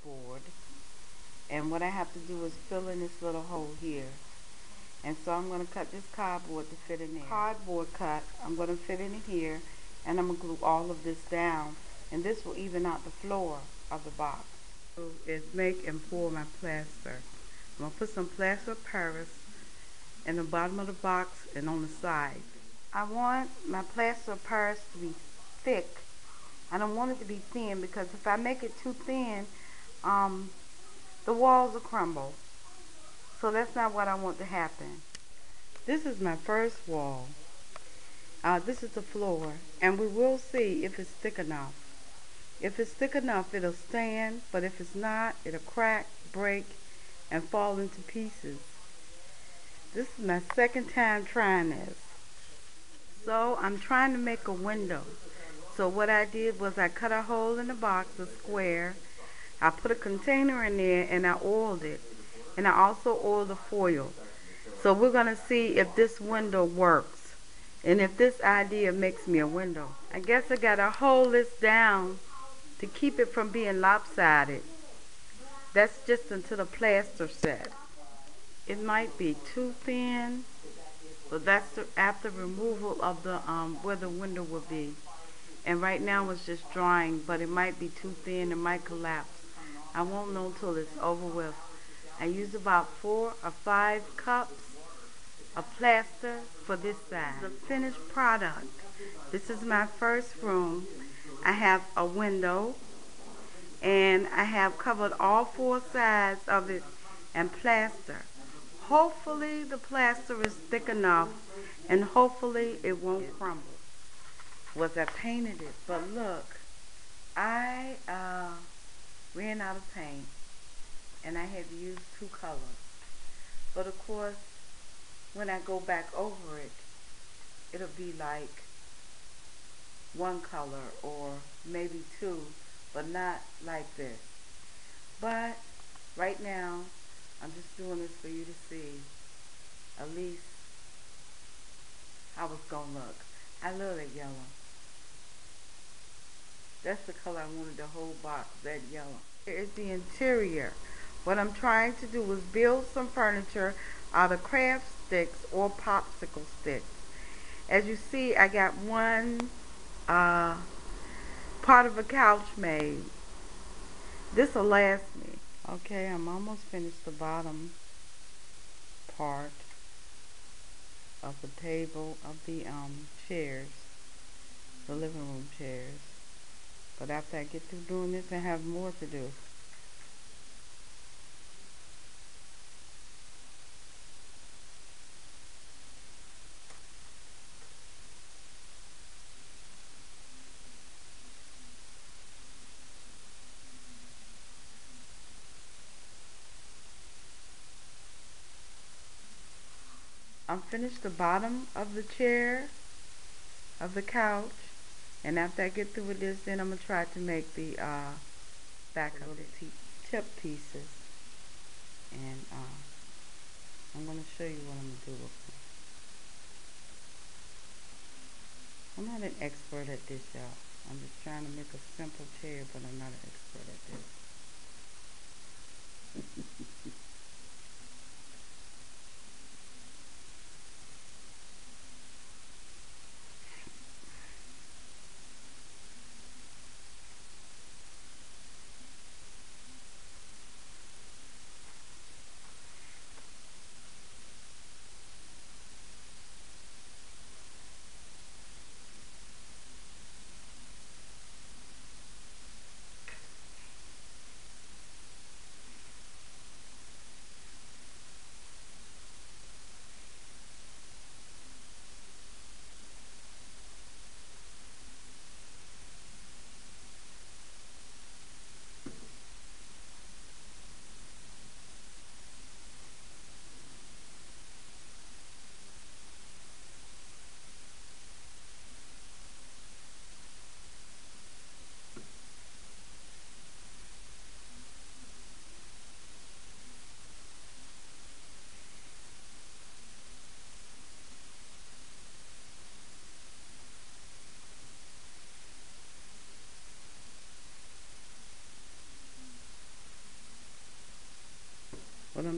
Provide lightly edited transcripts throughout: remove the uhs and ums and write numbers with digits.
board. And what I have to do is fill in this little hole here. And so I'm going to cut this cardboard to fit in there. Cardboard cut, I'm going to fit in here, and I'm going to glue all of this down. And this will even out the floor of the box. So is make and pour my plaster. I'm going to put some plaster of Paris in the bottom of the box and on the side. I want my plaster of Paris to be thick. I don't want it to be thin, because if I make it too thin, the walls will crumble. So that's not what I want to happen. This is my first wall. This is the floor, and we will see if it's thick enough. If it's thick enough, it'll stand, but if it's not, it'll crack, break, and fall into pieces. This is my second time trying this. So I'm trying to make a window. So what I did was I cut a hole in the box, a square. I put a container in there and I oiled it. And I also oiled the foil. So we're going to see if this window works. And if this idea makes me a window. I guess I got to hold this down to keep it from being lopsided. That's just until the plaster set. It might be too thin, but that's after removal of the where the window will be. And right now it's just drying, but it might be too thin, it might collapse. I won't know until it's over with. I used about 4 or 5 cups of plaster for this side. The finished product. This is my first room. I have a window, and I have covered all 4 sides of it in plaster. Hopefully the plaster is thick enough, and hopefully it won't crumble. Was I painted it? But look, I ran out of paint, and I had to use 2 colors. But of course, when I go back over it, it'll be like 1 color or maybe 2, but not like this. But right now, I'm just doing this for you to see at least how it's gonna look. I love that yellow. That's the color I wanted the whole box, that yellow. Here is the interior. What I'm trying to do is build some furniture out of craft sticks or popsicle sticks. As you see, I got one part of a couch made. This will last me. Okay, I'm almost finished the bottom part of the table of the chairs, the living room chairs. But after I get through doing this, I have more to do. I'm finished the bottom of the chair, of the couch, and after I get through with this, then I'm going to try to make the back of the tip pieces. And I'm going to show you what I'm going to do with them. I'm not an expert at this, y'all. I'm just trying to make a simple chair, but I'm not an expert at this.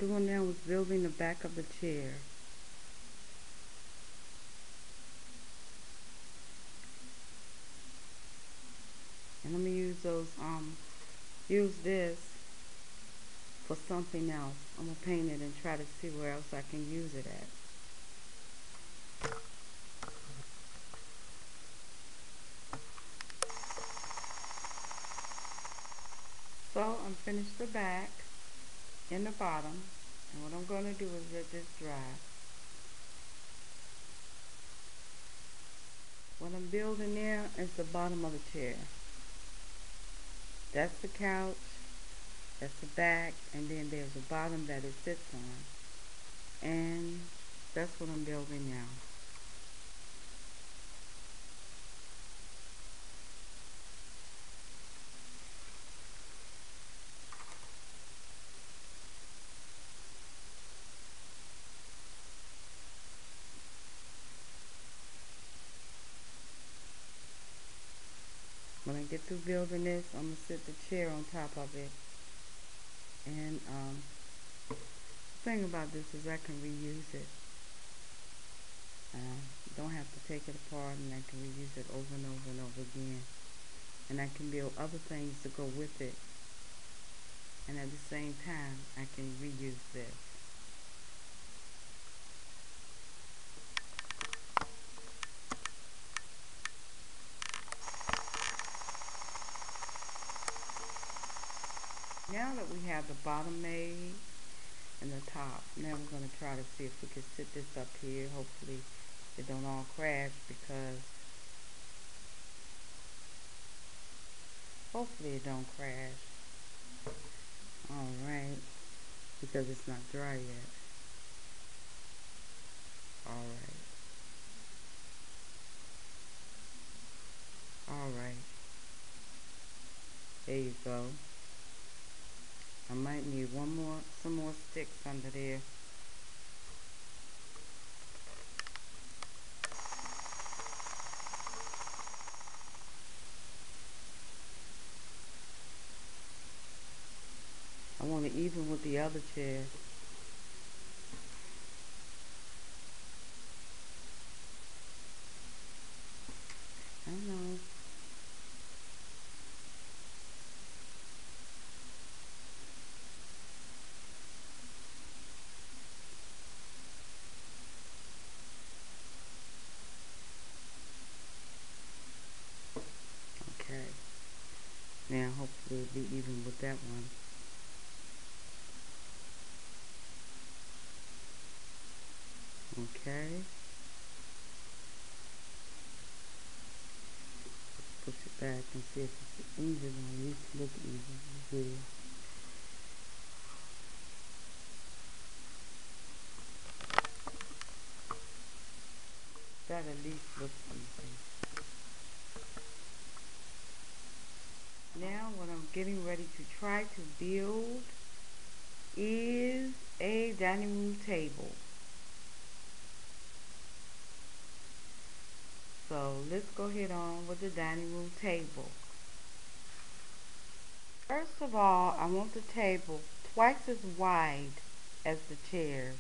doing now is building the back of the chair. And I'm gonna use this for something else. I'm gonna paint it and try to see where else I can use it at. So I'm finished the back and the bottom, and what I'm gonna do is let this dry. What I'm building there is the bottom of the chair. That's the couch, that's the back, and then there's the bottom that it sits on. And that's what I'm building now. When I get through building this, I'm going to sit the chair on top of it. And the thing about this is I can reuse it. Don't have to take it apart, and I can reuse it over and over and over again. And I can build other things to go with it. And at the same time, I can reuse this. Now that we have the bottom made and the top, now we're going to try to see if we can sit this up here. Hopefully it don't all crash, because hopefully it don't crash. Alright, because it's not dry yet. Alright. Alright. There you go. I might need some more sticks under there. I want to even with the other chair. I don't know. Okay. Now hopefully it'll be even with that one. Okay. Let's push it back and see if it's even, or at least look even. Good. That at least looks even. Now what I'm getting ready to try to build is a dining room table. So let's go ahead on with the dining room table. First of all, I want the table twice as wide as the chairs.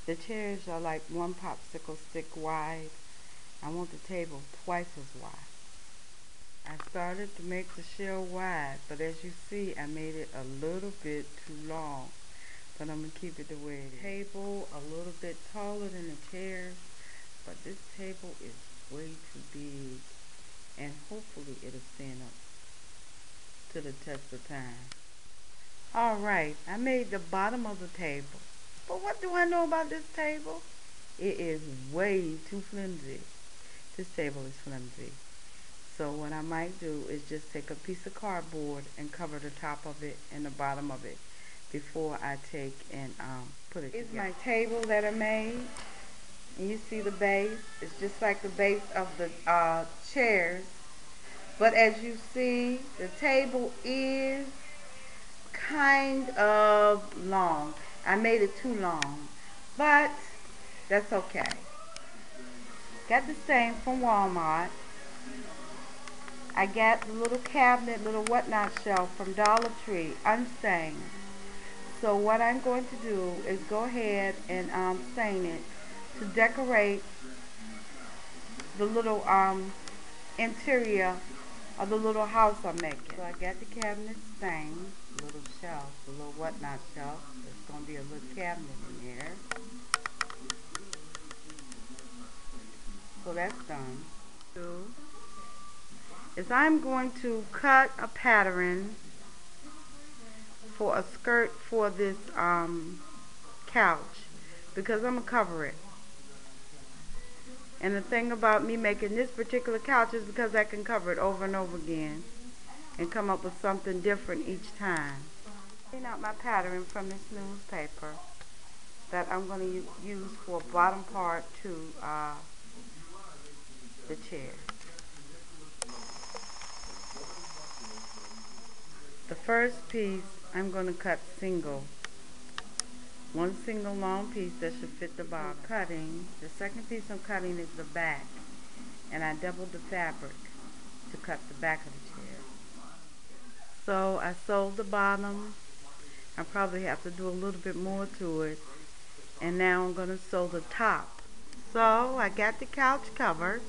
The chairs are like one popsicle stick wide. I want the table twice as wide. I started to make the shell wide, but as you see, I made it a little bit too long. But I'm going to keep it the way it is. Table a little bit taller than the chairs, but this table is way too big, and hopefully it'll stand up to the test of time. Alright, I made the bottom of the table. But what do I know about this table? It is way too flimsy. This table is flimsy. So what I might do is just take a piece of cardboard and cover the top of it and the bottom of it before I take and put it together. Here's my table that I made. And you see the base. It's just like the base of the chairs. But as you see, the table is kind of long. I made it too long, but that's okay. Got the stain from Walmart. I got the little cabinet, little whatnot shelf from Dollar Tree, unstained. So what I'm going to do is go ahead and stain it to decorate the little interior of the little house I'm making. So I got the cabinet stained, little shelf, a little whatnot shelf. There's going to be a little cabinet in there. So that's done. Is I'm going to cut a pattern for a skirt for this couch because I'm going to cover it. And the thing about me making this particular couch is because I can cover it over and over again and come up with something different each time. Clean out my pattern from this newspaper that I'm going to use for bottom part to the chair. The first piece I'm going to cut single. One single long piece that should fit the bottom. Cutting. The second piece I'm cutting is the back, and I doubled the fabric to cut the back of the chair. So I sewed the bottom. I probably have to do a little bit more to it, and now I'm going to sew the top. So I got the couch covered,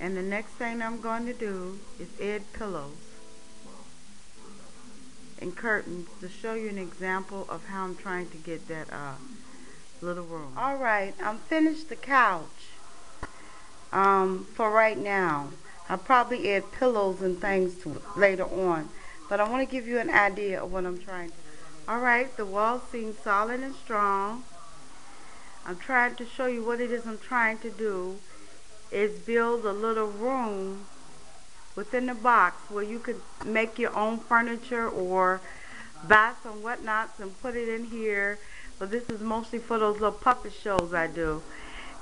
and the next thing I'm going to do is add pillows and curtains to show you an example of how I'm trying to get that little room. Alright, I'm finished the couch for right now. I'll probably add pillows and things to it later on, but I want to give you an idea of what I'm trying to do. Alright, the wall seems solid and strong. I'm trying to show you what it is I'm trying to do is build a little room within the box where you could make your own furniture or buy some whatnots and put it in here. But this is mostly for those little puppet shows I do.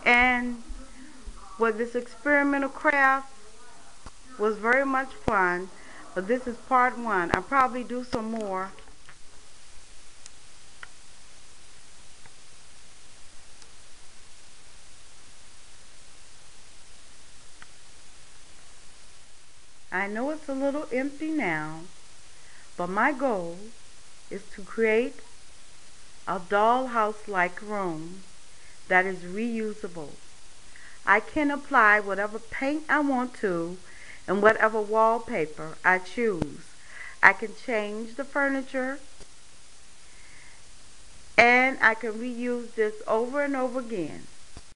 And with this experimental craft was very much fun, but this is part one. I'll probably do some more. I know it's a little empty now, but my goal is to create a dollhouse-like room that is reusable. I can apply whatever paint I want to and whatever wallpaper I choose. I can change the furniture, and I can reuse this over and over again.